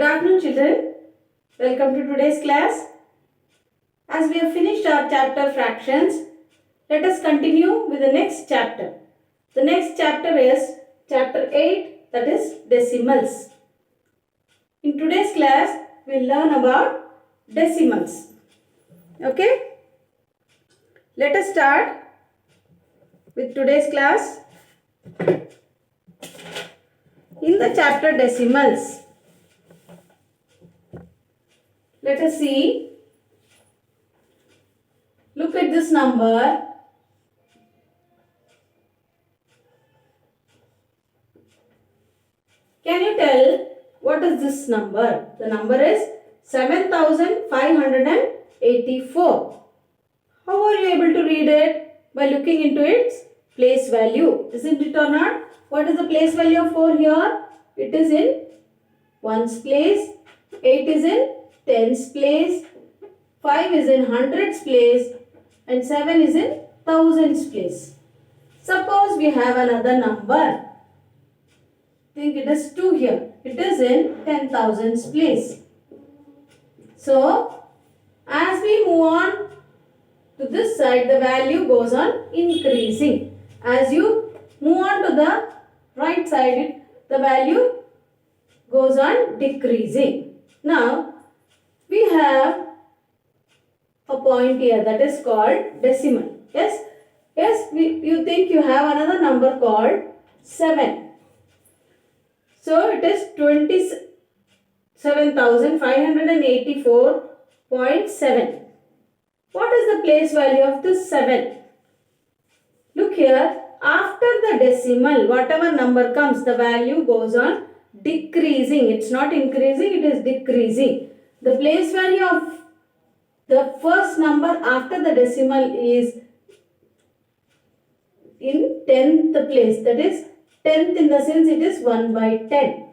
Good afternoon, children. Welcome to today's class. As we have finished our chapter fractions, let us continue with the next chapter. The next chapter is chapter 8, that is decimals. In today's class, we will learn about decimals. Okay? Let us start with today's class. In the chapter decimals, let us see. Look at this number. Can you tell what is this number? The number is 7584. How are you able to read it? By looking into its place value. Isn't it or not? What is the place value of 4 here? It is in ones place, 8 is in tens place, 5 is in hundreds place, and 7 is in thousands place. Suppose we have another number. Think it is 2 here. It is in 10,000s place. So, as we move on to this side, the value goes on increasing. As you move on to the right side, the value goes on decreasing. Now, we have a point here that is called decimal. Yes? Yes, you think you have another number called 7. So, it is 27,584.7. What is the place value of this 7? Look here, after the decimal, whatever number comes, the value goes on decreasing. It's not increasing, it is decreasing. The place value of the first number after the decimal is in 10th place. That is 10th in the sense it is 1 by 10.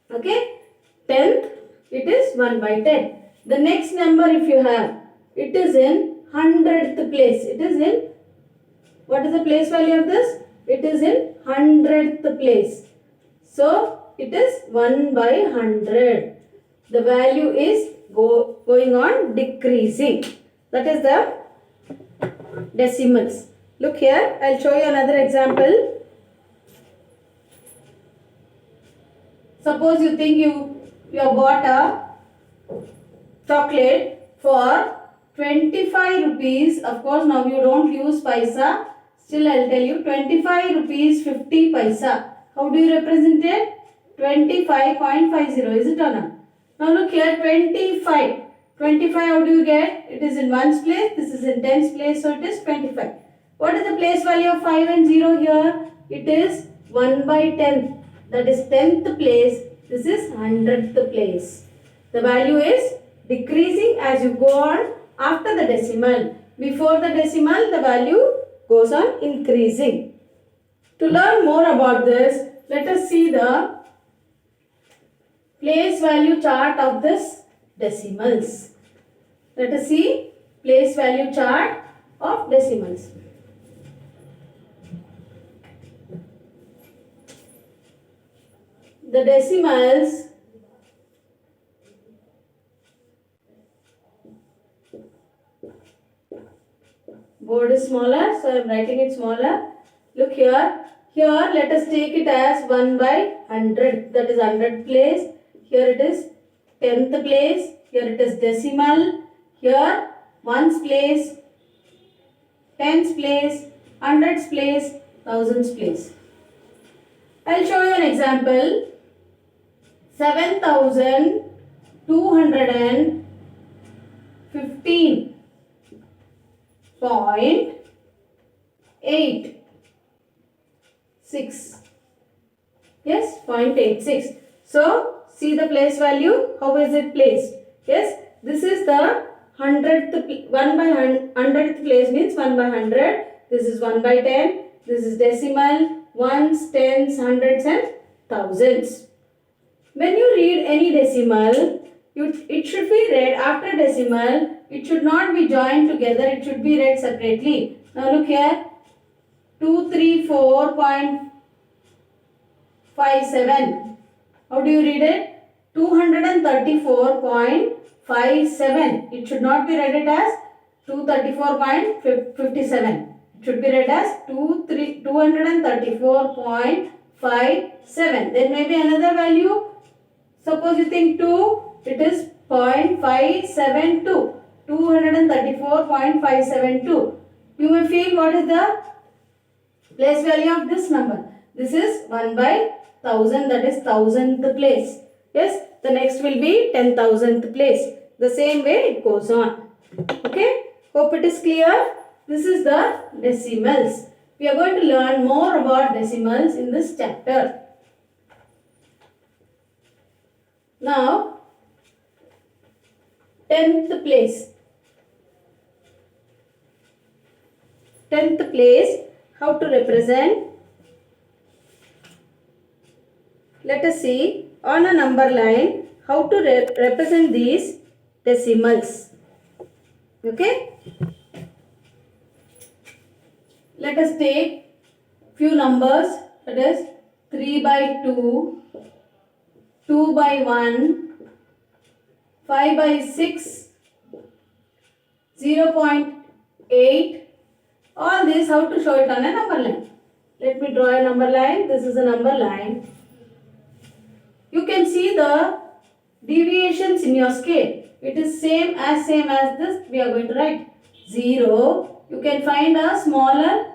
Okay? 10th, it is 1 by 10. The next number if you have, it is in 100th place. It is in, what is the place value of this? It is in 100th place. So, it is 1 by 100. The value is going on decreasing. That is the decimals. Look here, I will show you another example. Suppose you think you have bought a chocolate for 25 rupees. Of course, now you don't use paisa. Still, I will tell you 25 rupees 50 paisa. How do you represent it? 25.50. Is it or not? Now look here, 25. 25, how do you get? It is in ones place. This is in tens place. So, it is 25. What is the place value of 5 and 0 here? It is 1 by 10. That is 10th place. This is 100th place. The value is decreasing as you go on after the decimal. Before the decimal, the value goes on increasing. To learn more about this, let us see the place value chart of this decimals. Let us see place value chart of decimals. The decimals board is smaller, so I am writing it smaller. Look here. Here let us take it as 1 by 100. That is 100th place. Here it is 10th place. Here it is decimal. Here ones place, tens place, hundreds place, thousands place. I will show you an example. 7,215.86. Yes, 0.86. So, see the place value. How is it placed? Yes, this is the 100th, 1 by 100th place means 1 by 100. This is 1 by 10. This is decimal, ones, tens, hundreds and thousands. When you read any decimal, it should be read after decimal. It should not be joined together. It should be read separately. Now look here. 234.57. How do you read it? 234.57. It should not be read it as 234.57. It should be read as 234.57. There may be another value. Suppose you think 2, it is 0.572. 234.572. You may feel what is the place value of this number. This is 1 by 1000, that is 1000th place. Yes, the next will be 10,000th place. The same way it goes on. Okay, hope it is clear. This is the decimals. We are going to learn more about decimals in this chapter. Now, 10th place. 10th place, how to represent? Let us see on a number line how to represent these decimals. Okay? Let us take few numbers, that is 3 by 2, 2 by 1, 5 by 6, 0.8. All this, how to show it on a number line. Let me draw a number line. This is a number line. You can see the deviations in your scale. It is same as this. We are going to write 0. You can find a smaller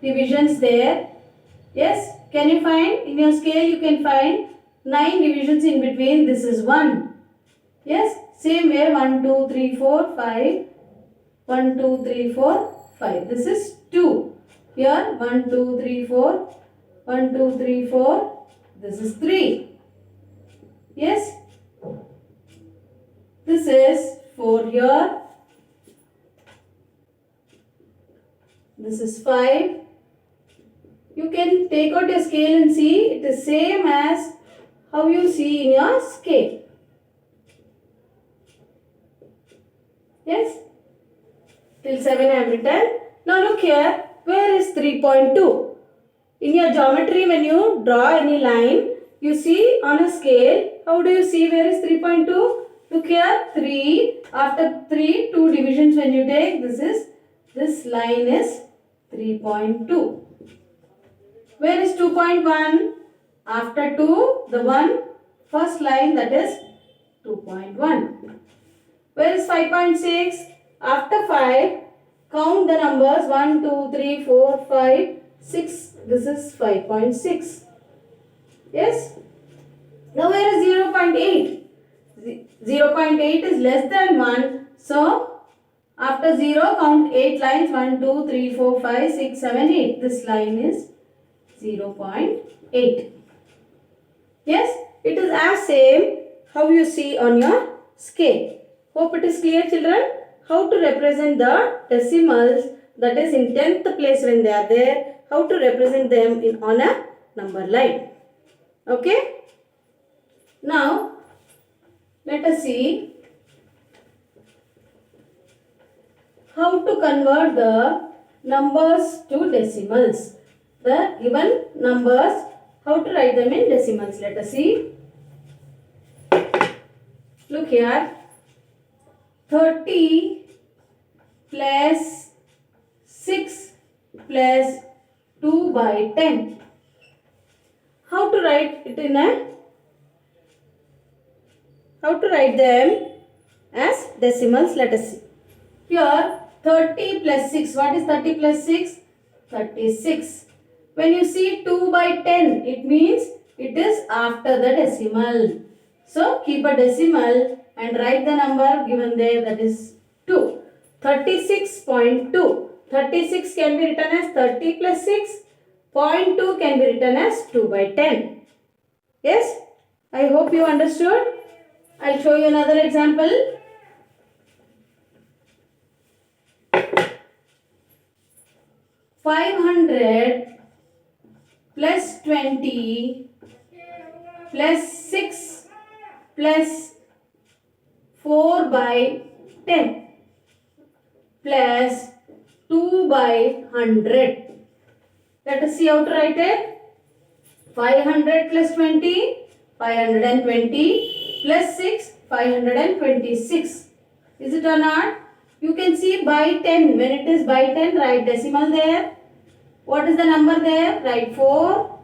divisions there. Yes. Can you find in your scale? You can find 9 divisions in between. This is 1. Yes. Same way 1, 2, 3, 4, 5. 1, 2, 3, 4, 5. This is 2. Here 1, 2, 3, 4. 1, 2, 3, 4. This is 3. Yes. This is 4 here. This is 5. You can take out your scale and see it is same as how you see in your scale. Yes. Till 7 I have written. Now look here. Where is 3.2? In your geometry, when you draw any line, you see on a scale. How do you see where is 3.2? Look here. 3. After 3, 2 divisions when you take. This line is 3.2. Where is 2.1? After 2, the first line, that is 2.1. Where is 5.6? After 5, count the numbers 1, 2, 3, 4, 5, 6. This is 5.6. Yes? Now where is 0.8? 0.8 is less than 1. So, after 0, count 8 lines. 1, 2, 3, 4, 5, 6, 7, 8. This line is 0.8. Yes? It is as same how you see on your scale. Hope it is clear, children. How to represent the decimals, that is in 10th place when they are there. How to represent them on a number line. Okay? Now, let us see how to convert the numbers to decimals. The given numbers, how to write them in decimals. Let us see. Look here. 30 plus 6 plus 2 by 10. How to write it in a? How to write them as decimals? Let us see. Here 30 plus 6. What is 30 plus 6? 36. When you see 2 by 10, it means it is after the decimal. So keep a decimal and write the number given there, that is 2. 36.2. 36 can be written as 30 plus 6. 0.2 can be written as 2 by 10. Yes? I hope you understood. I'll show you another example. $500 plus 20 plus 6 plus 4 by 10 plus 2 by 100. Let us see how to write it. 500 plus 20, 520 plus 6, 526. Is it or not? You can see by 10. When it is by 10, write decimal there. What is the number there? Write 4.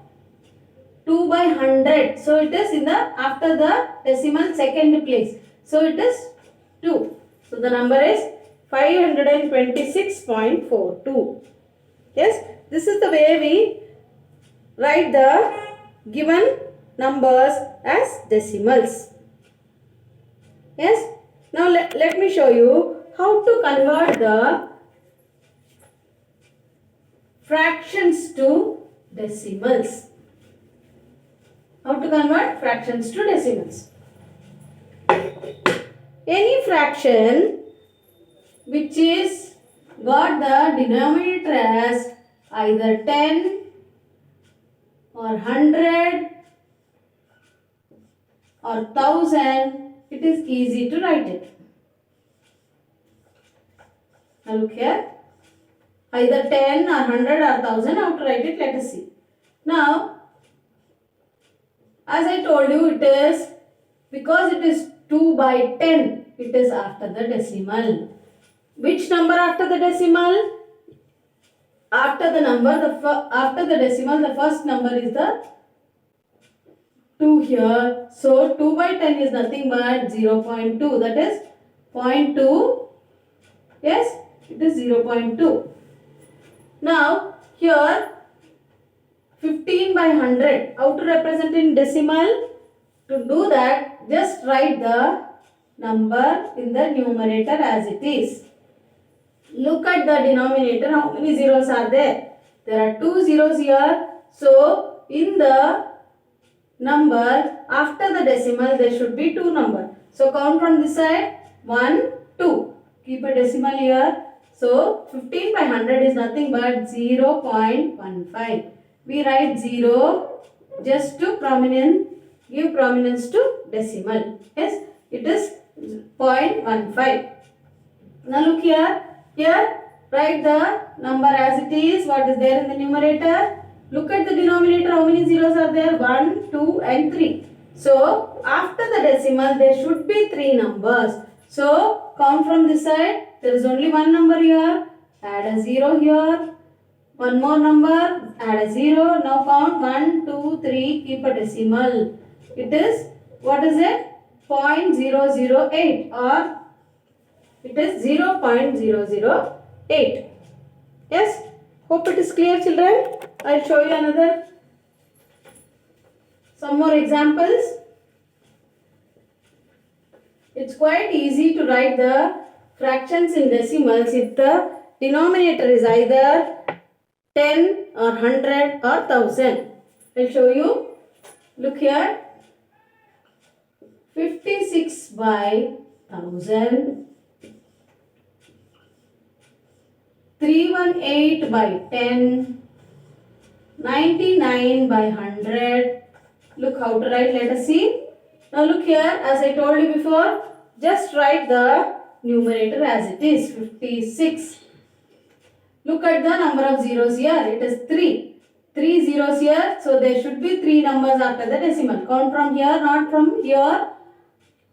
2 by 100. So it is in the after the decimal second place. So it is 2. So the number is 526.42. Yes, this is the way we write the given numbers as decimals. Yes, now let me show you how to convert the fractions to decimals. How to convert fractions to decimals. Any fraction which is got the denominator as either 10 or 100 or 1000, it is easy to write it. Now look here. Either 10 or 100 or 1000, how to write it? Let us see. Now, as I told you, it is because it is 2 by 10, it is after the decimal. Which number after the decimal? After the number, after the decimal, the first number is the 2 here. So 2 by 10 is nothing but 0.2. That is 0.2. Yes, it is 0.2. Now here 15 by 100. How to represent in decimal? To do that, just write the number in the numerator as it is. Look at the denominator. How many zeros are there? There are 2 zeros here. So in the number after the decimal, there should be 2 numbers. So count from this side. 1, 2. Keep a decimal here. So 15 by 100 is nothing but 0.15. We write 0 just to give prominence to decimal. Yes, it is 0.15. Now look here. Here, write the number as it is. What is there in the numerator? Look at the denominator. How many zeros are there? 1, 2 and 3. So, after the decimal, there should be 3 numbers. So, count from this side. There is only one number here. Add a 0 here. One more number. Add a 0. Now count 1, 2, 3. Keep a decimal. It is, what is it? 0.008 or it is 0.008. Yes? Hope it is clear, children. I will show you some more examples. It's quite easy to write the fractions in decimals if the denominator is either 10 or 100 or 1000. I'll show you. Look here. 56 by 1000. 318 by 10. 99 by 100. Look how to write. Let us see. Now look here. As I told you before, just write the numerator as it is. 56. Look at the number of zeros here. It is 3. 3 zeros here. So there should be 3 numbers after the decimal. Count from here, not from here.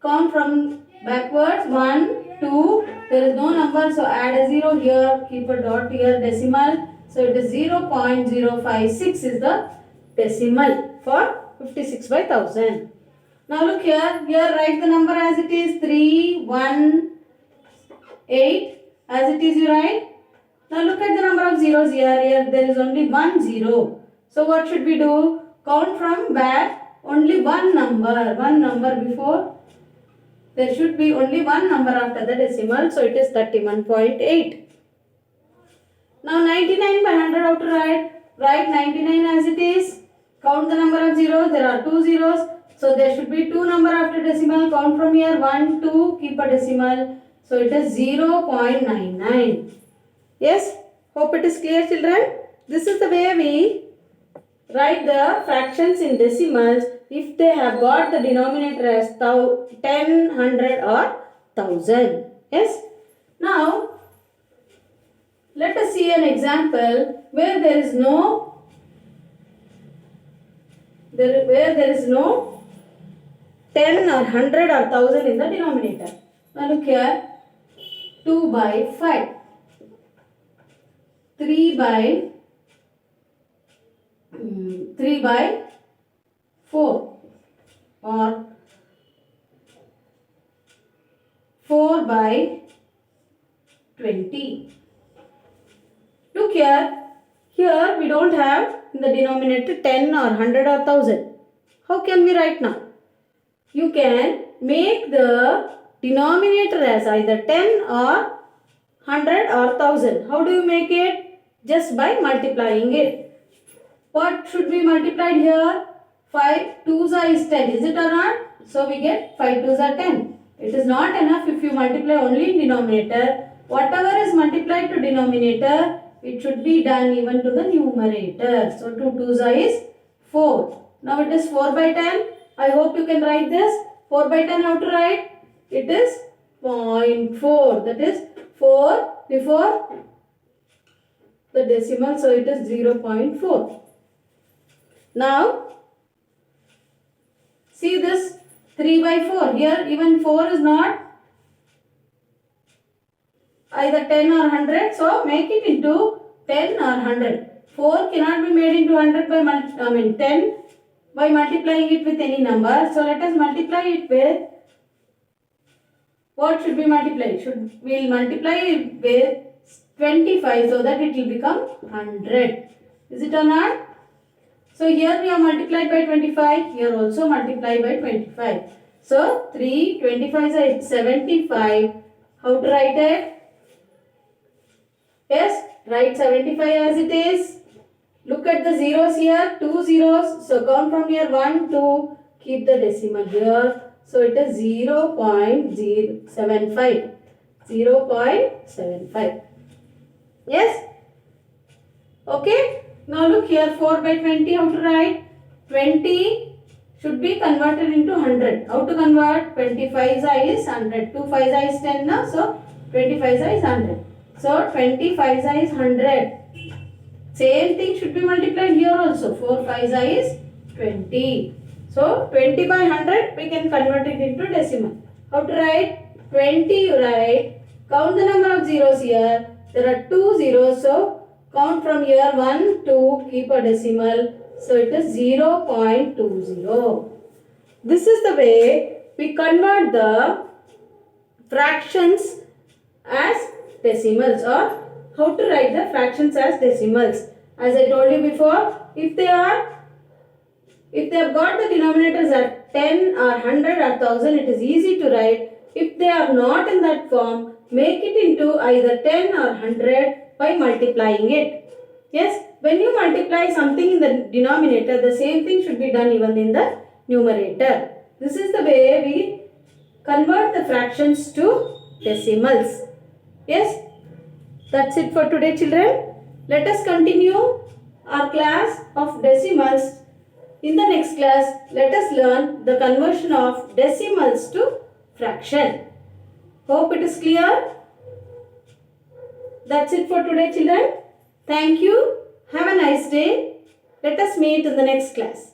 Count from backwards. 1, 2. There is no number. So add a 0 here. Keep a dot here. Decimal. So it is 0.056 is the decimal for 56 by 1000. Now look here. Here write the number as it is. 3, 1, 8. As it is you write. Now look at the number of zeros here. Here there is only 1 0. So what should we do? Count from back. Only one number. One number before. There should be only one number after the decimal. So it is 31.8. Now 99 by 100 how to write? Write 99 as it is. Count the number of zeros. There are 2 zeros. So there should be 2 number after decimal. Count from here. 1, 2. Keep a decimal. So it is 0.99. Yes? Hope it is clear, children. This is the way we write the fractions in decimals if they have got the denominator as 10, 100 or 1000. Yes? Now, let us see an example where there is no 10 or 100 or 1000 in the denominator. Now look here, 2 by 5, 3 by 4 or 4 by 20. Look here we don't have in the denominator 10 or 100 or 1000. How can we write now? You can make the denominator as either 10 or 100 or 1000. How do you make it? Just by multiplying it. What should be multiplied here? 5 2s is 10. Is it or not? So we get 5 2s are 10. It is not enough if you multiply only in denominator. Whatever is multiplied to denominator, it should be done even to the numerator. So 2 2s is 4. Now it is 4 by 10. I hope you can write this. 4 by 10 how to write? It is 0.4. That is 4 before the decimal. So it is 0.4. Now see this 3 by 4. Here even 4 is not either 10 or 100. So make it into 10 or 100. 4 cannot be made into 100 by 10 by multiplying it with any number. So let us multiply it with, what should be multiplied? We'll multipy it with 25 so that it will become 100. Is it or not? So here we have multiplied by 25. Here also multiply by 25. So 3 25 is 75. How to write it? Yes, write 75 as it is. Look at the zeros here, 2 zeros. So count from here 1, 2, keep the decimal here. So it is 0.075. 0.75. Yes? Okay. Now look here, 4 by 20, how to write? 20 should be converted into 100. How to convert? 25 is 100. 2 5 is 10 now. So 25 is 100. So 25 is 100. Same thing should be multiplied here also. 4 5 is 20. So 20 by 100 we can convert it into decimal. How to write? 20 you write. Count the number of zeros here. There are 2 zeros. So count from here 1, 2, keep a decimal. So it is 0.20. This is the way we convert the fractions as decimals, or how to write the fractions as decimals. As I told you before, if they have got the denominators at 10 or 100 or 1000, it is easy to write. If they are not in that form, make it into either 10 or 100 by multiplying it. Yes, when you multiply something in the denominator, the same thing should be done even in the numerator. This is the way we convert the fractions to decimals. Yes, that's it for today, children. Let us continue our class of decimals. In the next class, let us learn the conversion of decimals to fraction. Hope it is clear. That's it for today, children. Thank you. Have a nice day. Let us meet in the next class.